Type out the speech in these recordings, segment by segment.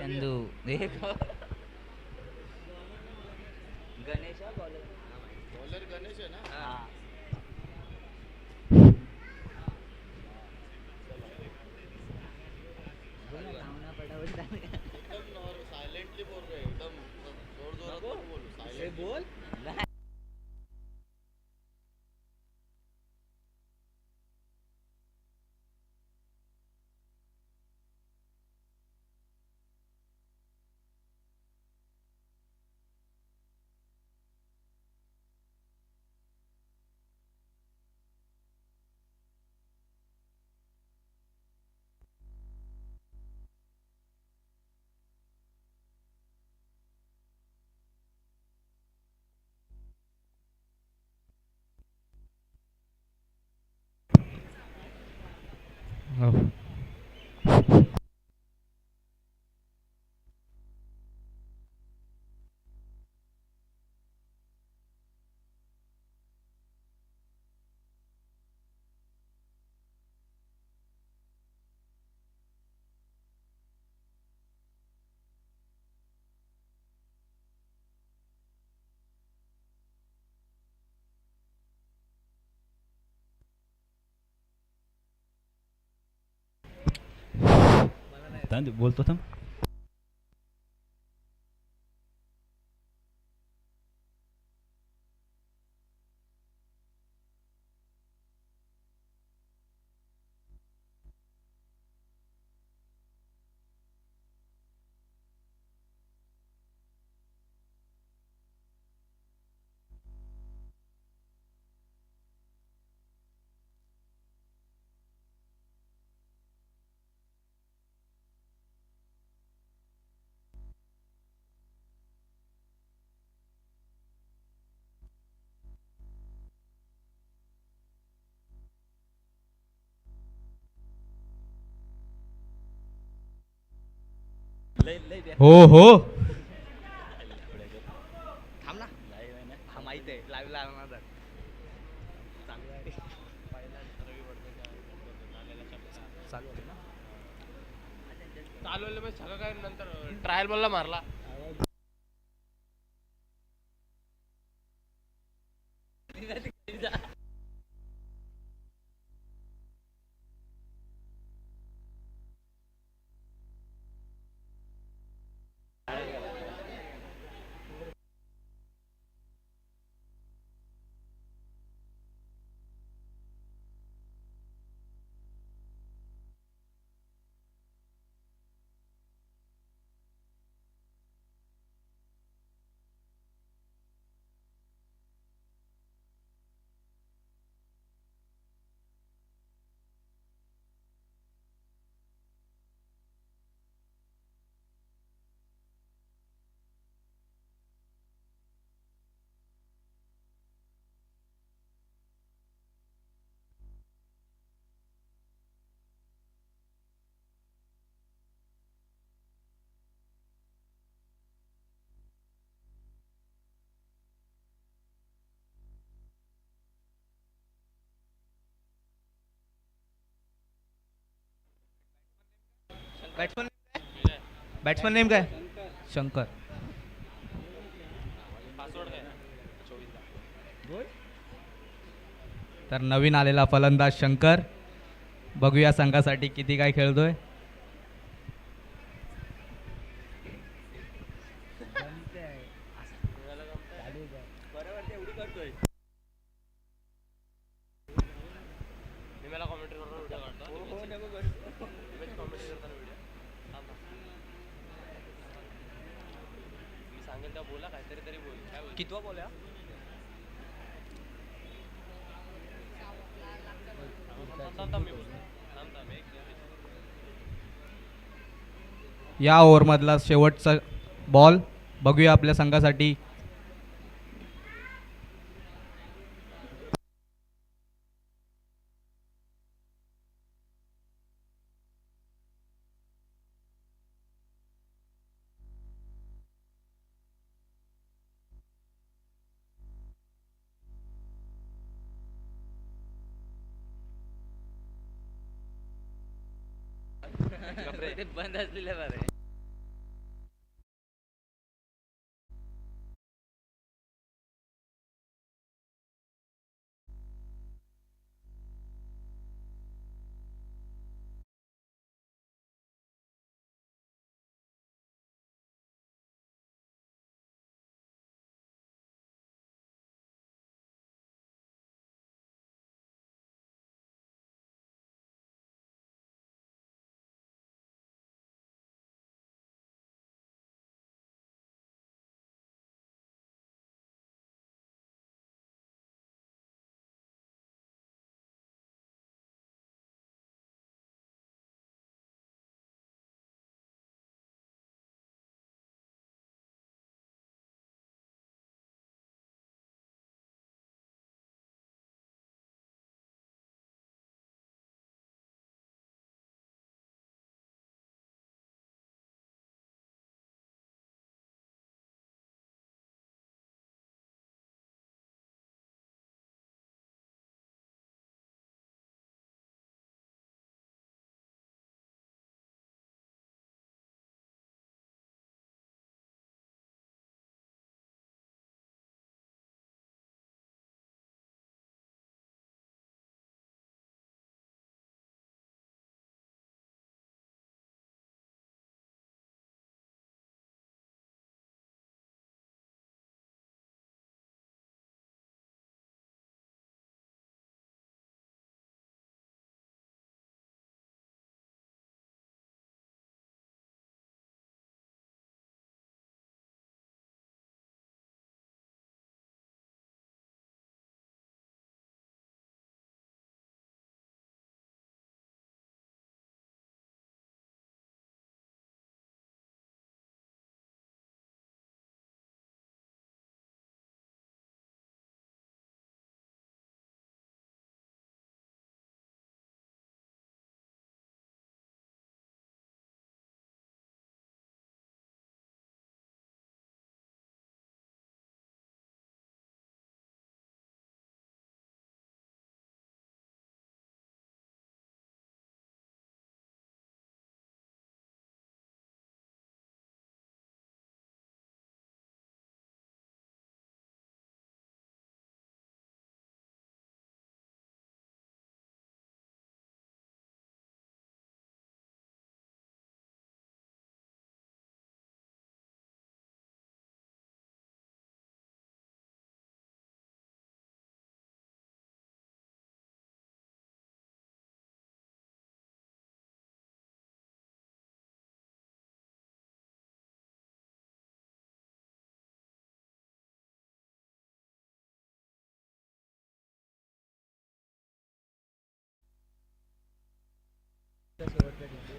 नंदू देखो गणेश हा bowler. Bowler Ganesh आहे ना. हा बोल ना थांबना पटापट सांग. एकदम सायलेंटली बोल रे, एकदम जोर जोरात नको नको बोलू, हे सायलेंटली बोल. बोल. नाही. हो. बोलतो थांब. हो हो. थांब ना. हा माहित आहे लाईव्ह लागणार. चालू आहे. चालू आहे ना. चालवलं मग सगळं काय नंतर ट्रायल बॉलला मारला. बॅट्समन बॅट्समन नेम काय? शंकर. पासवर्ड काय 24 तर नवीन आलेला फलंदाज शंकर, बघूया संघासाठी किती काय खेळतोय. बरोबर तेवढी करतोय. मी मला कॉमेंट्री करताना व्हिडिओ काढतो. हो नको करू. इमेज कॉमेंट्री करताना व्हिडिओ मी सांगेल तेव्हा बोला, काहीतरी तरी बोल. काय बोल? कितवा बॉल आहे मी बोल. थांब एक या ओव्हरमधला शेवटचा बॉल, बघूया आपल्या संघासाठी ते बंद असलेलं बरं आहे.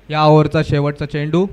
या ओव्हरचा शेवटचा चेंडू.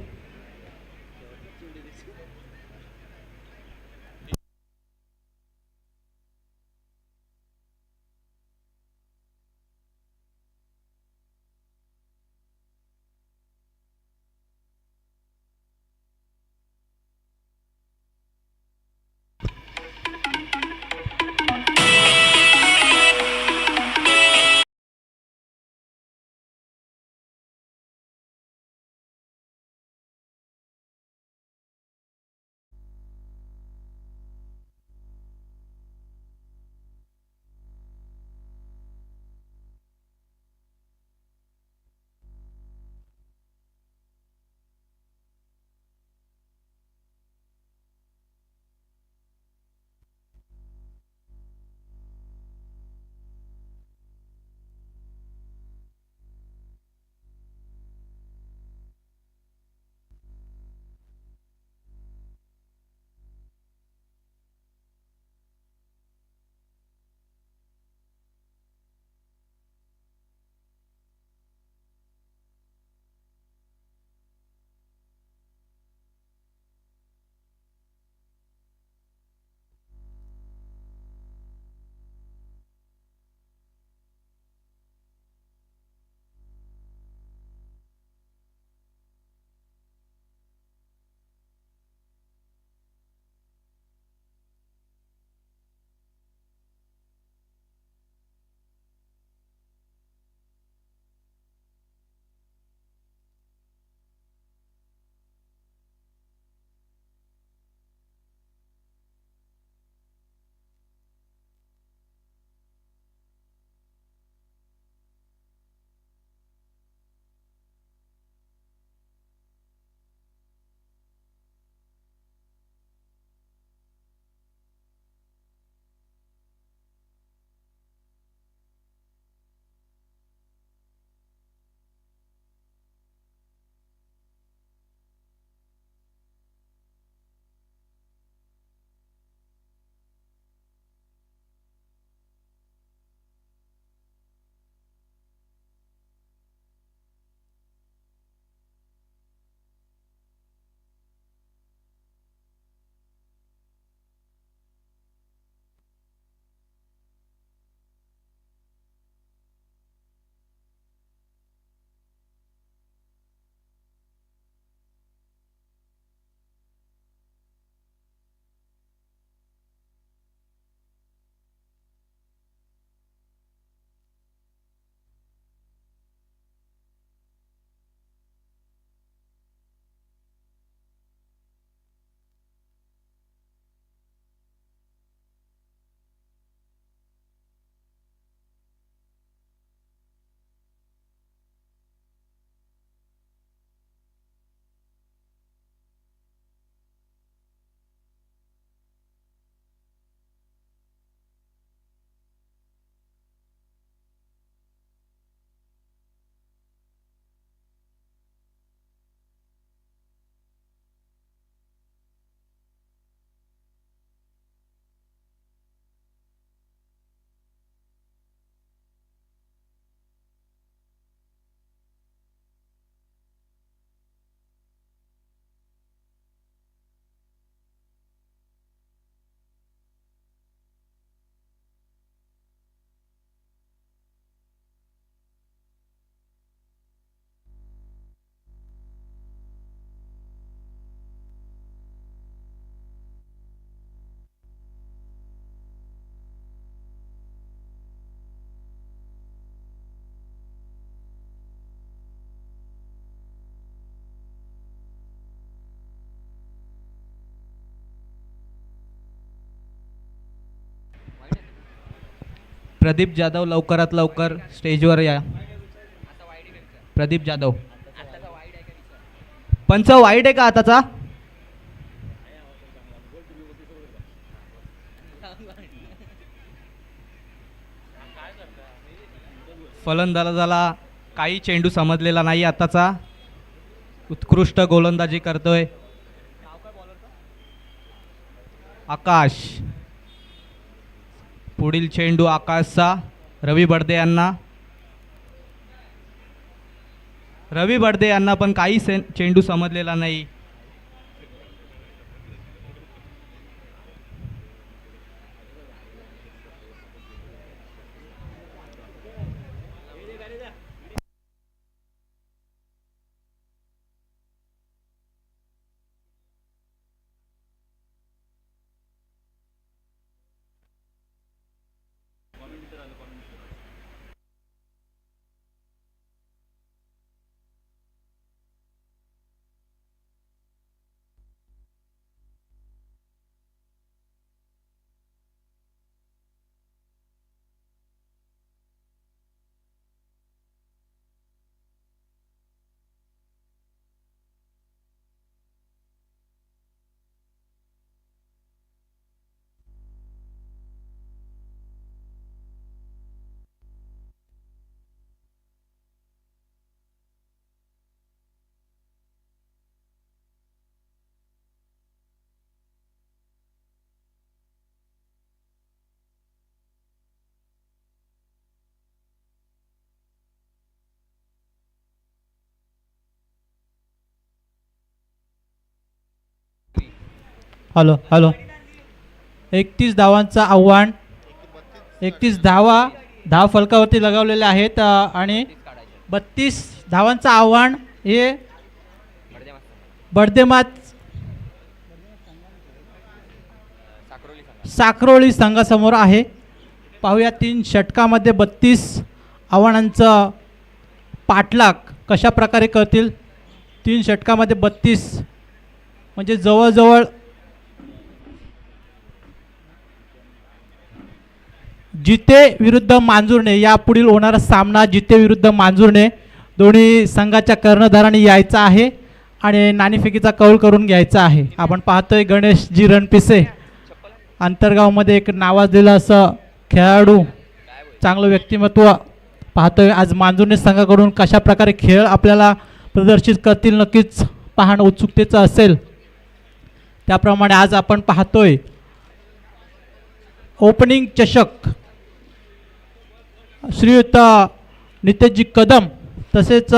प्रदीप जाधव लवकरात लवकर स्टेजवर या. प्रदीप जाधव. पंच वाईट आहे का आताचा? फलंदाजाला काही चेंडू समजलेला नाही आताचा. उत्कृष्ट गोलंदाजी करतोय आकाश. पुढील चेंडू आकाशचा रवी बडदे यांना. रवी बडदे यांना पण काही चेंडू समजलेला नाही. हॅलो हॅलो 31 धावांचं आव्हान. 31 धाव फलकावरती लगावलेले आहेत आणि 32 धावांचं आव्हान हे बडदेमात साखरोली संघासमोर आहे. पाहूया 3 षटकामध्ये 32 आव्हानांचं पाठलाग कशा प्रकारे करतील. 3 षटकामध्ये 32 म्हणजे जवळजवळ जिते विरुद्ध मांजुर्णे या पुढील होणारा सामना जिते विरुद्ध मांजुर्णे दोन्ही संघाच्या कर्णधारांनी यायचा आहे आणि नाणेफेकीचा कौल करून घ्यायचा आहे. आपण पाहतोय गणेशजी रणपिसे अंतरगावमध्ये एक नावाजलेलं असं खेळाडू चांगलं व्यक्तिमत्व पाहतोय. आज मांजुर्णे संघाकडून कशा प्रकारे खेळ आपल्याला प्रदर्शित करतील नक्कीच पाहणं उत्सुकतेचं असेल. त्याप्रमाणे आज आपण पाहतोय ओपनिंग चषक श्रीयुत नितेशजी कदम तसेच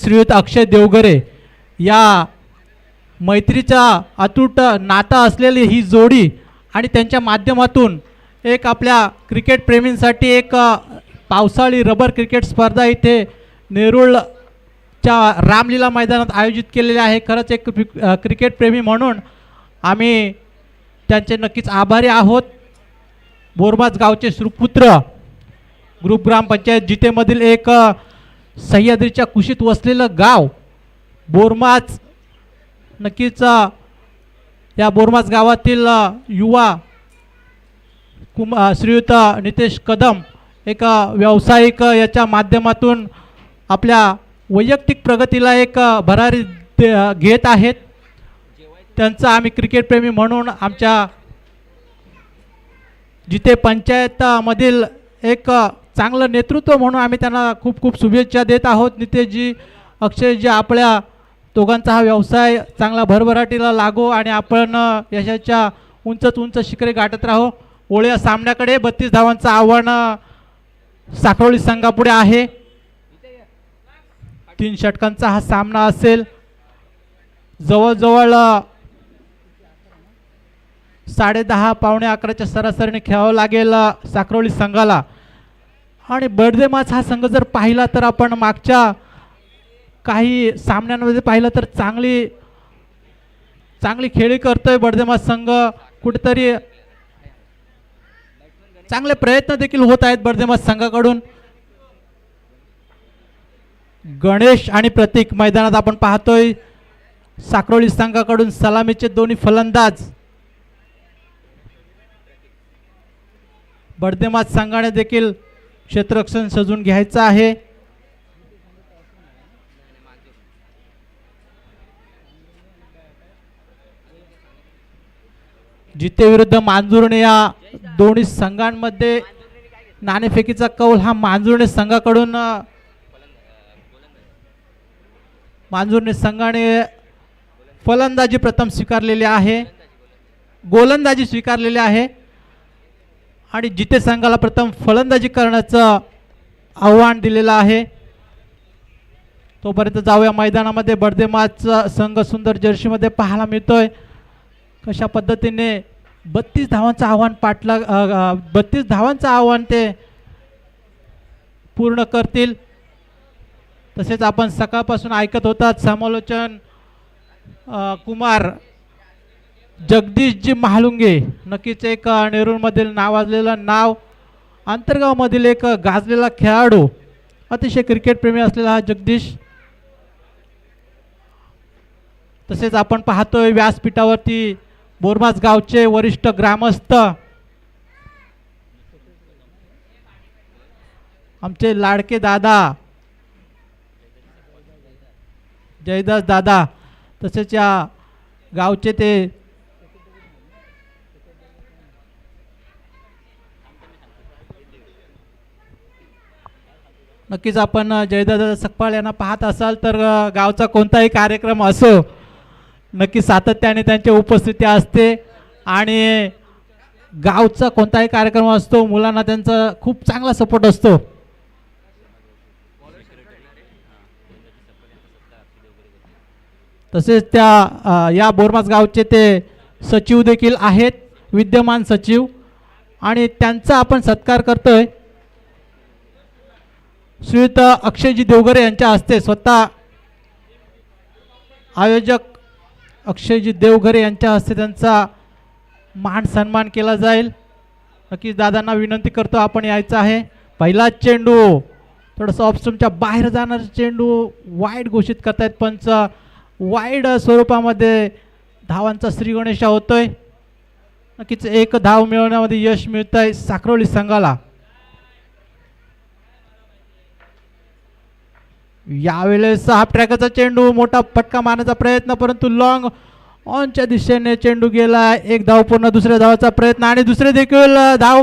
श्रीयुत अक्षय देवगरे या मैत्रीचा अतूट नाता असलेली ही जोडी आणि त्यांच्या माध्यमातून एक आपल्या क्रिकेट प्रेमींसाठी एक पावसाळी रबर क्रिकेट स्पर्धा इथे नेरूळच्या रामलीला मैदानात आयोजित केलेली आहे. खरंच एक क्रिकेट प्रेमी म्हणून आम्ही त्यांचे नक्कीच आभारी आहोत. बोरमाज गावचे सुपुत्र ग्रुप ग्रामपंचायत जितेमधील एक सह्याद्रीच्या कुशीत वसलेलं गाव बोरमाज. नक्कीच या बोरमाज गावातील युवा श्रीयुत नितेश कदम एक व्यावसायिक याच्या माध्यमातून आपल्या वैयक्तिक प्रगतीला एक भरारी घेत आहेत. त्यांचा आम्ही क्रिकेटप्रेमी म्हणून आमच्या जिथे पंचायतमधील एक चांगलं नेतृत्व म्हणून आम्ही त्यांना खूप खूप शुभेच्छा देत आहोत. नितेशजी अक्षयजी आपल्या दोघांचा हा व्यवसाय चांगला भरभराटीला लागो आणि आपण यशाच्या उंचच उंच शिखरे गाठत राहो. ओळ्या सामन्याकडे 32 धावांचं आव्हान साखरोली संघापुढे आहे. 3 षटकांचा हा सामना असेल. जवळजवळ 10:30 पावणे 11च्या सरासरीने खेळावं लागेल साखरोली संघाला. आणि बडदेमाच हा संघ जर पाहिला तर आपण मागच्या काही सामन्यांमध्ये पाहिलं तर चांगली खेळी करतोय बडदेमाच संघ. कुठेतरी चांगले प्रयत्न देखील होत आहेत बडदेमाच संघाकडून. गणेश आणि प्रतीक मैदानात आपण पाहतोय. साखरोली संघाकडून सलामीचे दोन्ही फलंदाज. बडदेमाच संघाने देखील क्षेत्ररक्षण सजून घ्यायचं आहे. जिते विरुद्ध मांजुर्णे या दोन्ही संघांमध्ये नाणेफेकीचा कौल हा मांजुर्णे संघाकडून. मांजुर्णे संघाने फलंदाजी प्रथम स्वीकारलेली आहे, गोलंदाजी स्वीकारलेली आहे आणि जिते संघाला प्रथम फलंदाजी करण्याचं आव्हान दिलेलं आहे. तोपर्यंत जाऊया मैदानामध्ये. बर्देमाचा संघ सुंदर जर्सीमध्ये पाहायला मिळतोय. कशा पद्धतीने 32 धावांचं आव्हान 32 धावांचं आव्हान ते पूर्ण करतील. तसेच आपण सकाळपासून ऐकत होतात समालोचन कुमार जगदीशजी महालुंगे, नक्कीच एक नेरूळमधील नावाजलेलं नाव, आंतरगावमधील एक गाजलेला खेळाडू, अतिशय क्रिकेटप्रेमी असलेला हा जगदीश. तसेच आपण पाहतोय व्यासपीठावरती बोरमास गावचे वरिष्ठ ग्रामस्थ आमचे लाडके दादा जयदास दादा, तसेच या गावचे ते नक्कीच आपण जयदादा सकपाळ यांना पाहत असाल तर गावचा कोणताही कार्यक्रम असो नक्की सातत्याने त्यांची उपस्थिती असते आणि गावचा कोणताही कार्यक्रम असतो मुलांना त्यांचा खूप चांगला सपोर्ट असतो. तसेच त्या या बोरमास गावचे ते सचिव देखील आहेत, विद्यमान सचिव, आणि त्यांचा आपण सत्कार करतोय. श्रीयुत अक्षयजी देवघरे यांच्या हस्ते, स्वतः आयोजक अक्षयजी देवघरे यांच्या हस्ते त्यांचा मान सन्मान केला जाईल. नक्कीच दादांना विनंती करतो आपण यायचं आहे. पहिला चेंडू थोडंसं ऑफस्टम्पच्या बाहेर जाणारा चेंडू वाईड घोषित करतायत पंच. वाईड स्वरूपामध्ये धावांचा श्रीगणेशा होतोय. नक्कीच एक धाव मिळवण्यामध्ये यश मिळत आहे साखरोली संघाला. यावेळेस हाफ ट्रॅकचा चेंडू, मोठा फटका मारण्याचा प्रयत्न, परंतु लॉंग ऑनच्या दिशेने चेंडू गेला. एक धाव पूर्ण, दुसऱ्या धावाचा प्रयत्न आणि दुसरे देखील धाव,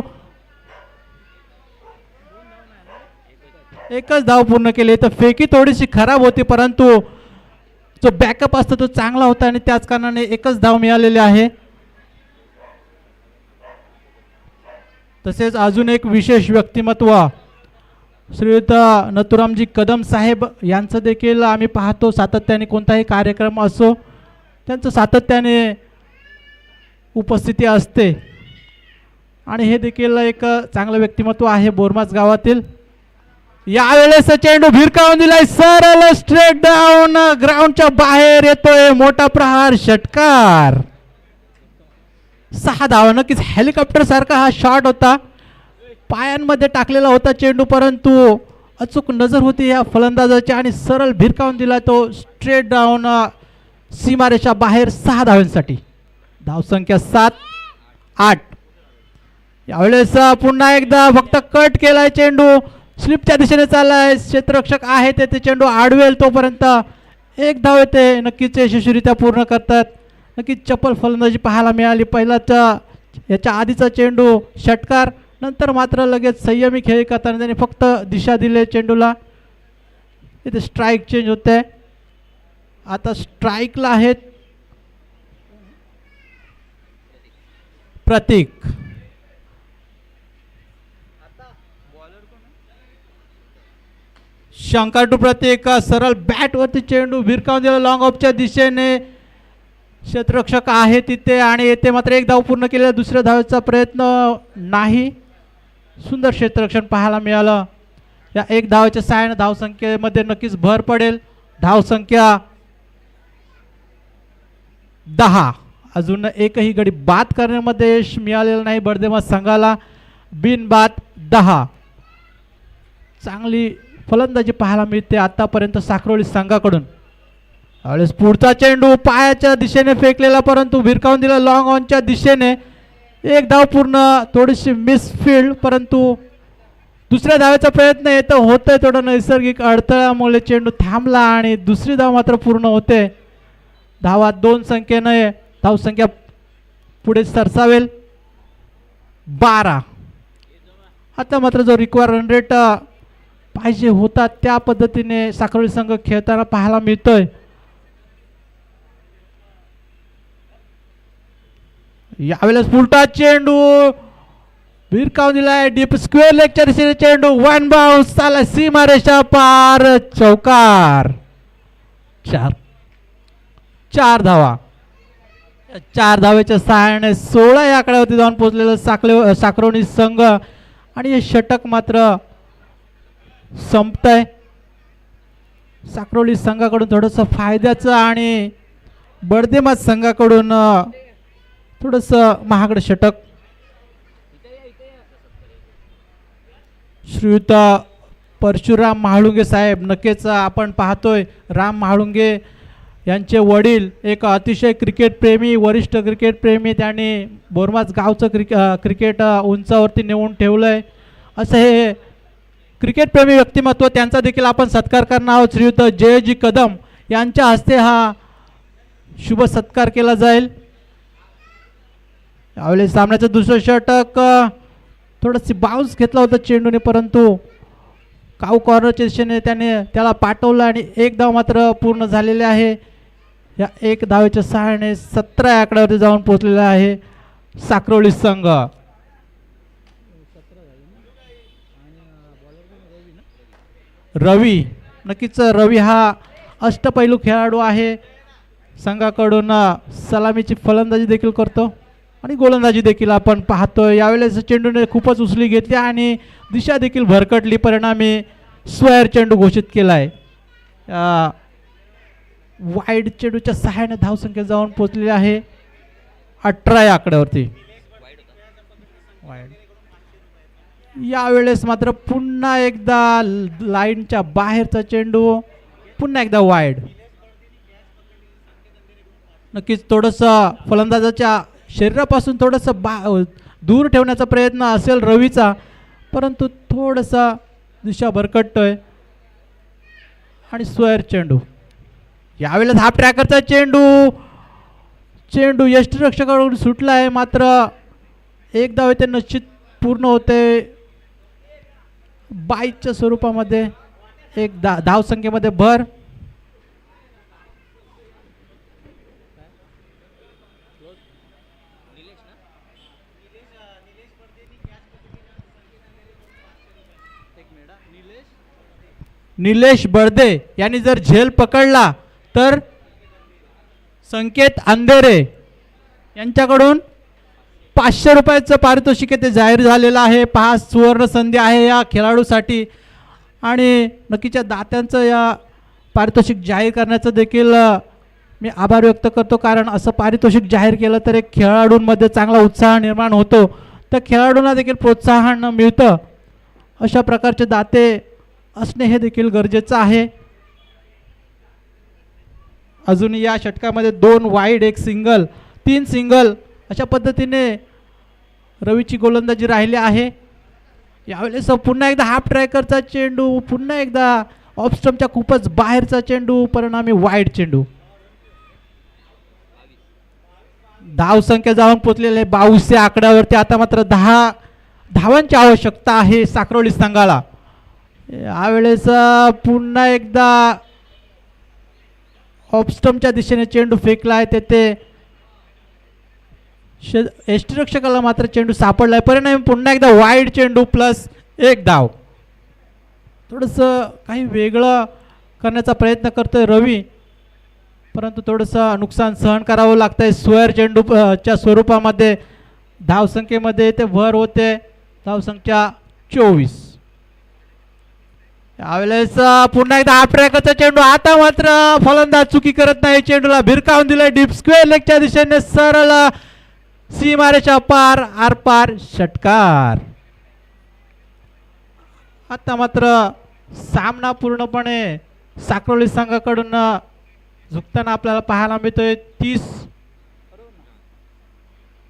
एकच धाव पूर्ण केली. तर फेकी थोडीशी खराब होती परंतु जो बॅकअप असतो तो चांगला होता आणि त्याच कारणाने एकच धाव मिळालेली आहे. तसेच अजून एक विशेष व्यक्तिमत्व श्रीयुत नथुरामजी कदम साहेब यांचं देखील आम्ही पाहतो सातत्याने, कोणताही कार्यक्रम असो त्यांचं सातत्याने उपस्थिती असते आणि हे देखील एक चांगलं व्यक्तिमत्व आहे बोरमास गावातील. यावेळेस चेंडू भिरकावून दिलाय, सरळ स्ट्रेट डाऊन ग्राउंडच्या बाहेर येतोय. मोठा प्रहार, षटकार, 6 धावा. नक्कीच हेलिकॉप्टर सारखा हा शॉट होता, पायांमध्ये टाकलेला होता चेंडू, परंतु अचूक नजर होती या फलंदाजाची आणि सरळ भिरकावून दिला तो स्ट्रेट डाऊन सीमारेषा बाहेर 6 धावांसाठी. धावसंख्या 7-8. यावेळेस पुन्हा एकदा फक्त कट केलाय चेंडू, स्लिपच्या दिशेने चाललाय, क्षेत्ररक्षक आहे ते चेंडू आडवेल तोपर्यंत एक धाव येते. नक्कीच यशस्वीरित्या पूर्ण करतात. नक्कीच चपल फलंदाजी पाहायला मिळाली. पहिलाच याच्या आधीचा चेंडू षटकार, नंतर मात्र लगेच संयमी खेळी करताना त्याने फक्त दिशा दिली चेंडूला. इथे स्ट्राईक चेंज होते. आता स्ट्राईकला आहेत प्रतीक. शंकर टू प्रतीक, सरळ बॅटवरती चेंडू भिरकावून दिला लॉंग ऑफच्या दिशेने. क्षेत्ररक्षक आहे तिथे आणि येथे मात्र एक धाव पूर्ण केलेला, दुसऱ्या धावेचा प्रयत्न नाही. सुंदर क्षेत्ररक्षण पाहायला मिळालं. या एक धावेच्या सहाय्याने धावसंख्येमध्ये नक्कीच भर पडेल. धावसंख्या 10. अजून एकही गडी बाद करण्यामध्ये यश मिळालेलं नाही बर्देमास संघाला. बिनबाद 10. चांगली फलंदाजी पाहायला मिळते आतापर्यंत साखरोली संघाकडून. त्यावेळेस पुढचा चेंडू पायाच्या दिशेने फेकलेला, परंतु भिरकावून दिला लॉंग ऑनच्या दिशेने. एक धाव पूर्ण, थोडीशी मिसफील्ड, परंतु दुसऱ्या धावेचा प्रयत्न येतं होतंय. थोडं नैसर्गिक अडथळ्यामुळे चेंडू थांबला आणि दुसरी धाव मात्र पूर्ण होते. धावा 2 संख्येने धावसंख्या पुढे सरसावेल 12. आता मात्र जो रिक्वायर रन रेट पाहिजे होता त्या पद्धतीने साखरोली संघ खेळताना पाहायला मिळतोय. यावेळेस पुलटा चेंडू भिरकावून दिलाय डीप स्क्वेअर लेगच्या दिशेने चेंडू वन बाउन्स चालला सीमारेषा पार चौकार. 4 धावा. 4 धावेच्या सहाय्याने 16 या आकड्यावरती जाऊन पोहोचलेलं साक्रोनी संघ आणि हे षटक मात्र संपतंय. साक्रोली संघाकडून थोडंसं फायद्याचं आणि बडदेमात संघाकडून थोडंसं महागडं षटक. श्रीयुत परशुराम म्हाळुंगे साहेब, नक्कीच आपण पाहतोय राम म्हाळुंगे यांचे वडील एक अतिशय क्रिकेट प्रेमी, वरिष्ठ क्रिकेट प्रेमी, त्यांनी बोरमाज गावचं क्रिकेट उंचावरती नेऊन ठेवलं आहे. असं हे क्रिकेट प्रेमी व्यक्तिमत्व, त्यांचा देखील आपण सत्कार करणार आहोत. श्रीयुत जयजी कदम यांच्या हस्ते हा शुभ सत्कार केला जाईल. यावेळी सामन्याचं दुसरं षटक थोडंसं बाउन्स घेतला होता चेंडूने, परंतु काऊ कॉर्नरच्या दिशेने त्याला पाठवलं आणि 1 धाव मात्र पूर्ण झालेले आहे. या 1 धावेच्या सहाय्याने 17 या आकड्यावरती जाऊन पोहोचलेला आहे साक्रोली संघ. रवी, नक्कीच रवी हा अष्टपैलू खेळाडू आहे. संघाकडून सलामीची फलंदाजी देखील करतो आणि गोलंदाजी देखील आपण पाहतोय. यावेळेस चेंडूने खूपच उचली घेतली आणि दिशा देखील भरकटली, परिणामी स्क्वेअर चेंडू घोषित केला आहे. वाईड चेंडूच्या सहाय्याने धावसंख्या जाऊन पोहोचलेली आहे 18 या आकड्यावरती. यावेळेस मात्र पुन्हा एकदा लाईनच्या बाहेरचा चेंडू, पुन्हा एकदा वाईड. नक्कीच थोडंसं फलंदाजाच्या शरीरापासून थोडंसं दूर ठेवण्याचा प्रयत्न असेल रवीचा, परंतु थोडंसा दिशा भरकटतोय आणि स्क्वेअर चेंडू. यावेळेस हाफ ट्रॅकरचा चेंडू यष्टिरक्षकाकडून सुटला आहे, मात्र 1 धाव ते निश्चित पूर्ण होते. 22च्या स्वरूपामध्ये 1 धावसंख्येमध्ये भर. निलेश बर्दे यांनी जर झेल पकडला तर संकेत अंधेरे यांच्याकडून 500 रुपयाचं पारितोषिक ते जाहीर झालेलं आहे. 5 सुवर्ण संधी आहे या खेळाडूसाठी आणि नक्कीच्या दात्यांचं या पारितोषिक जाहीर करण्याचं देखील मी आभार व्यक्त करतो, कारण असं पारितोषिक जाहीर केलं तर एक खेळाडूंमध्ये चांगला उत्साह निर्माण होतो, तर खेळाडूंना देखील प्रोत्साहन मिळतं. अशा प्रकारचे दाते असणे हे देखील गरजेचं आहे. अजून या षटकामध्ये 2 वाईड 1 सिंगल 3 सिंगल अशा पद्धतीने रवीची गोलंदाजी राहिली आहे. यावेळेस पुन्हा एकदा हाफ ट्रॅकरचा चेंडू, पुन्हा एकदा ऑफ स्टंपच्या खूपच बाहेरचा चेंडू, परिणामी वाईड चेंडू. धावसंख्या जाऊन पोचलेले 22 या आकड्यावरती. आता मात्र 10 धावांची आवश्यकता आहे साक्रोली संघाला. यावेळेस पुन्हा एकदा ऑफ स्टंपच्या दिशेने चेंडू फेकला आहे, तेथे यष्टिरक्षकाला मात्र चेंडू सापडला आहे, परिणामी पुन्हा एकदा वाईड चेंडू प्लस 1 धाव. थोडंसं काही वेगळं करण्याचा प्रयत्न करतोय रवी, परंतु थोडंसं नुकसान सहन करावं लागतंय. स्क्वेअर चेंडूच्या स्वरूपामध्ये धावसंख्येमध्ये ते भर होते. धावसंख्या 24. यावेळेस पुन्हा एकदा हाफ ट्रॅकरचा चेंडू. आता मात्र फलंदाज चुकी करत नाही, चेंडूला भिरकावून दिलं डीप स्क्वेअर लेगच्या दिशेने, सरळ सीमारेषा पार, आरपार षटकार. आता मात्र सामना पूर्णपणे साक्रोली संघाकडून झुकताना आपल्याला पाहायला मिळतोय.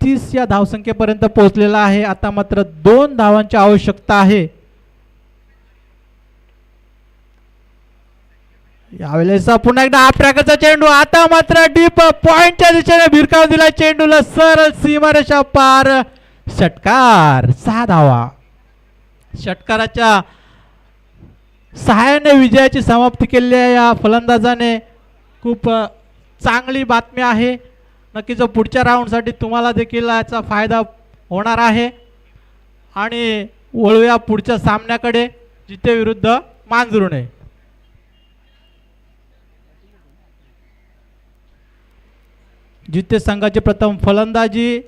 30 या धावसंख्येपर्यंत पोहोचलेला आहे. आता मात्र 2 धावांची आवश्यकता आहे. यावेळेस पुन्हा एकदा हाफ ट्रॅकरचा चेंडू. आता मात्र डीप पॉइंटच्या दिशेने भिरकावून दिला चेंडूला, सरळ सीमारेषा पार षटकार. 6 धावा. षटकाराच्या सहाय्याने विजयाची समाप्ती केली आहे या फलंदाजाने. खूप चांगली बातमी आहे. नक्कीच पुढच्या राऊंडसाठी तुम्हाला देखील याचा फायदा होणार आहे. आणि वळूया पुढच्या सामन्याकडे, जिते विरुद्ध मांजरुणे. जिते संघाची प्रथम फलंदाजी